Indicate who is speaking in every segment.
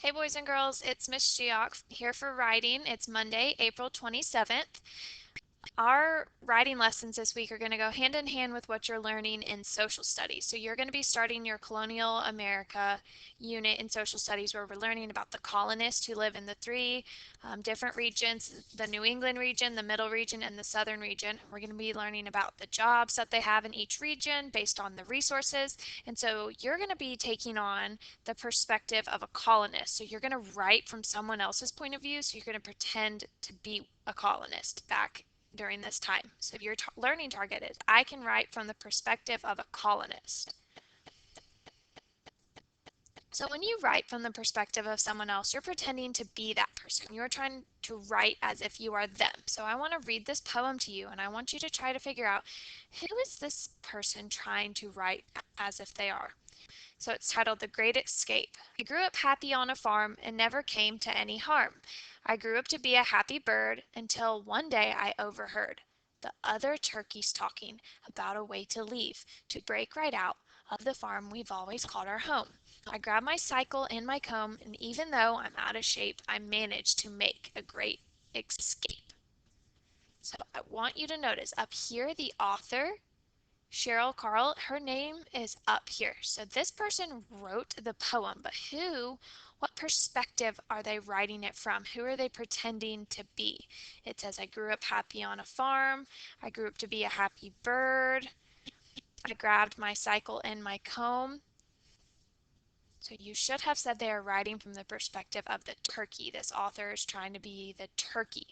Speaker 1: Hey boys and girls, it's Miss Geoff here for writing. It's Monday, April 27th. Our writing lessons this week are going to go hand in hand with what you're learning in social studies. So you're going to be starting your Colonial America unit in social studies where we're learning about the colonists who live in the three different regions, the New England region, the Middle region, and the Southern region. We're going to be learning about the jobs that they have in each region based on the resources. And so you're going to be taking on the perspective of a colonist. So you're going to write from someone else's point of view. So you're going to pretend to be a colonist back during this time. So if your learning target is, I can write from the perspective of a colonist. So when you write from the perspective of someone else, you're pretending to be that person. You're trying to write as if you are them. So I want to read this poem to you, and I want you to try to figure out, who is this person trying to write as if they are? So it's titled The Great Escape. I grew up happy on a farm and never came to any harm. I grew up to be a happy bird until one day I overheard the other turkeys talking about a way to leave, to break right out of the farm we've always called our home. I grabbed my cycle and my comb, and even though I'm out of shape, I managed to make a great escape. So I want you to notice up here the author Cheryl Carl, her name is up here. So this person wrote the poem, but what perspective are they writing it from? Who are they pretending to be? It says, I grew up happy on a farm. I grew up to be a happy bird. I grabbed my cycle and my comb. So you should have said they are writing from the perspective of the turkey. This author is trying to be the turkey.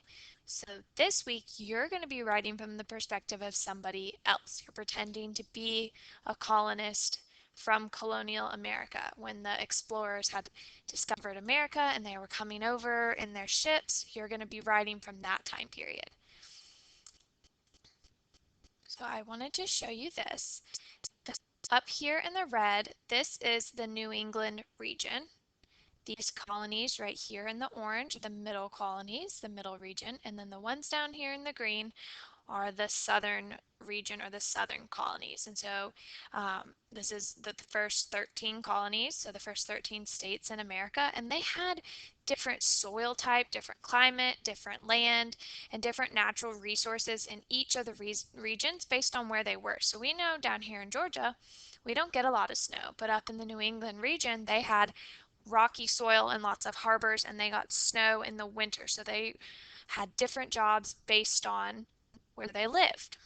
Speaker 1: So this week you're going to be writing from the perspective of somebody else. You're pretending to be a colonist from colonial America when the explorers had discovered America and they were coming over in their ships. You're going to be writing from that time period. So I wanted to show you this. Up here in the red, this is the New England region. These colonies right here in the orange are the middle colonies, the middle region, and then the ones down here in the green are the southern region or the southern colonies. And so this is the first 13 colonies, so the first 13 states in America, and they had different soil type, different climate, different land, and different natural resources in each of the regions based on where they were. So we know down here in Georgia, we don't get a lot of snow, but up in the New England region, they had rocky soil and lots of harbors, and they got snow in the winter. So they had different jobs based on where they lived.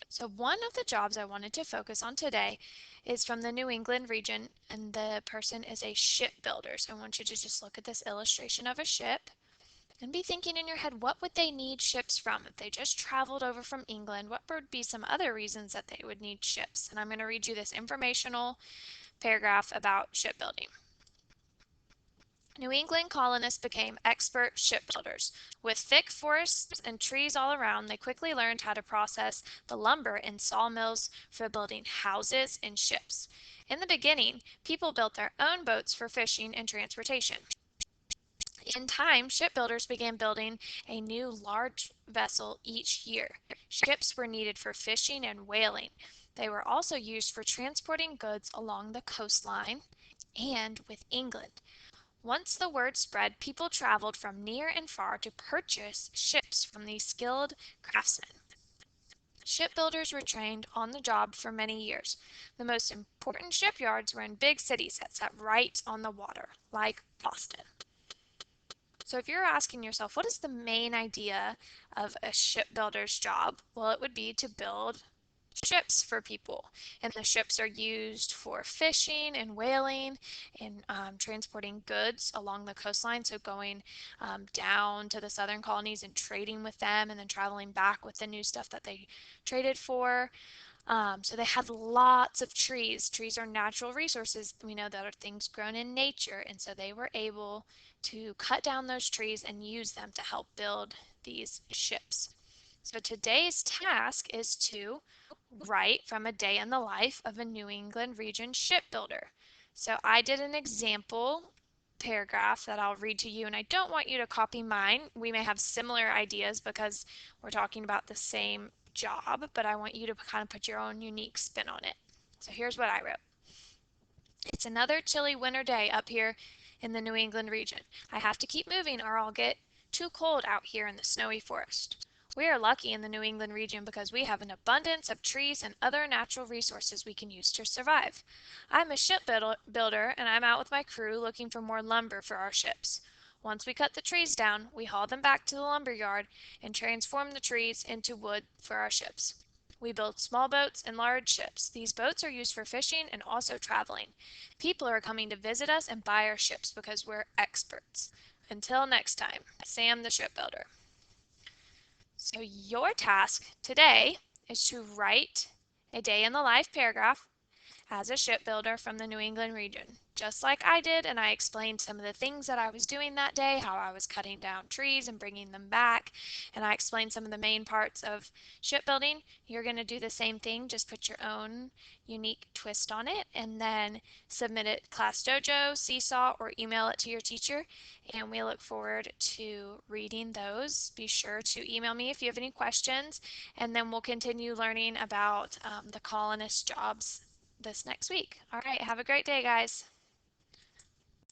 Speaker 1: So one of the jobs I wanted to focus on today is from the New England region, and the person is a shipbuilder. So I want you to just look at this illustration of a ship and be thinking in your head, what would they need ships from? If they just traveled over from England, what would be some other reasons that they would need ships? And I'm going to read you this informational paragraph about shipbuilding. New England colonists became expert shipbuilders. With thick forests and trees all around, they quickly learned how to process the lumber in sawmills for building houses and ships. In the beginning, people built their own boats for fishing and transportation. In time, shipbuilders began building a new large vessel each year. Ships were needed for fishing and whaling. They were also used for transporting goods along the coastline and with England. Once the word spread, people traveled from near and far to purchase ships from these skilled craftsmen. Shipbuilders were trained on the job for many years. The most important shipyards were in big cities that sat right on the water, like Boston. So if you're asking yourself, what is the main idea of a shipbuilder's job? Well, it would be to build ships for people, and the ships are used for fishing and whaling and transporting goods along the coastline, so going down to the southern colonies and trading with them and then traveling back with the new stuff that they traded for. So they had lots of trees. Trees are natural resources. We know that are things grown in nature, and so they were able to cut down those trees and use them to help build these ships. So today's task is to write from a day in the life of a New England region shipbuilder. So I did an example paragraph that I'll read to you, and I don't want you to copy mine. We may have similar ideas because we're talking about the same job, but I want you to kind of put your own unique spin on it. So here's what I wrote. It It's another chilly winter day up here in the New England region. I have to keep moving or I'll get too cold out here in the snowy forest. We are lucky in the New England region because we have an abundance of trees and other natural resources we can use to survive. I'm a ship builder and I'm out with my crew looking for more lumber for our ships. Once we cut the trees down, we haul them back to the lumber yard and transform the trees into wood for our ships. We build small boats and large ships. These boats are used for fishing and also traveling. People are coming to visit us and buy our ships because we're experts. Until next time, Sam the shipbuilder. So your task today is to write a day in the life paragraph as a shipbuilder from the New England region, just like I did, and I explained some of the things that I was doing that day, how I was cutting down trees and bringing them back, and I explained some of the main parts of shipbuilding. You're going to do the same thing, just put your own unique twist on it, and then submit it Class Dojo, Seesaw, or email it to your teacher, and we look forward to reading those. Be sure to email me if you have any questions, and then we'll continue learning about the colonist jobs this next week. All right, have a great day, guys.